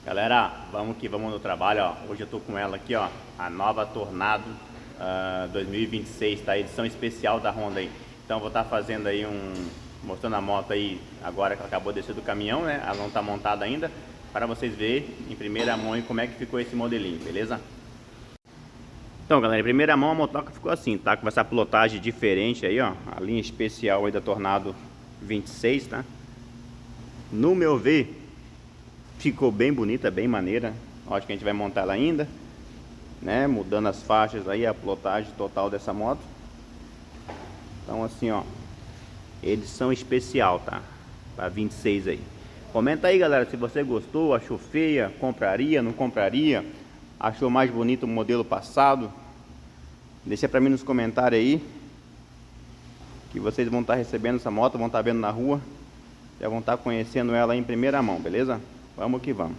Galera, vamos que vamos no trabalho, ó. Hoje eu tô com ela aqui, ó, a nova Tornado 2026, tá? Edição especial da Honda aí. Então vou estar fazendo aí mostrando a moto aí agora que ela acabou de descer do caminhão, né? Ela não tá montada ainda, para vocês verem em primeira mão aí como é que ficou esse modelinho, beleza? Então, galera, em primeira mão a motoca ficou assim, tá? Com essa plotagem diferente aí, ó, a linha especial aí da Tornado 26, tá? No meu ver, ficou bem bonita, bem maneira. Acho que a gente vai montar ela ainda, né? Mudando as faixas aí, a plotagem total dessa moto. Então assim, ó, edição especial, tá? Para 26 aí. Comenta aí, galera, se você gostou, achou feia, compraria, não compraria, achou mais bonito o modelo passado. Deixa pra mim nos comentários aí, que vocês vão estar recebendo essa moto, vão estar vendo na rua, já vão estar conhecendo ela em primeira mão, beleza? Vamos que vamos.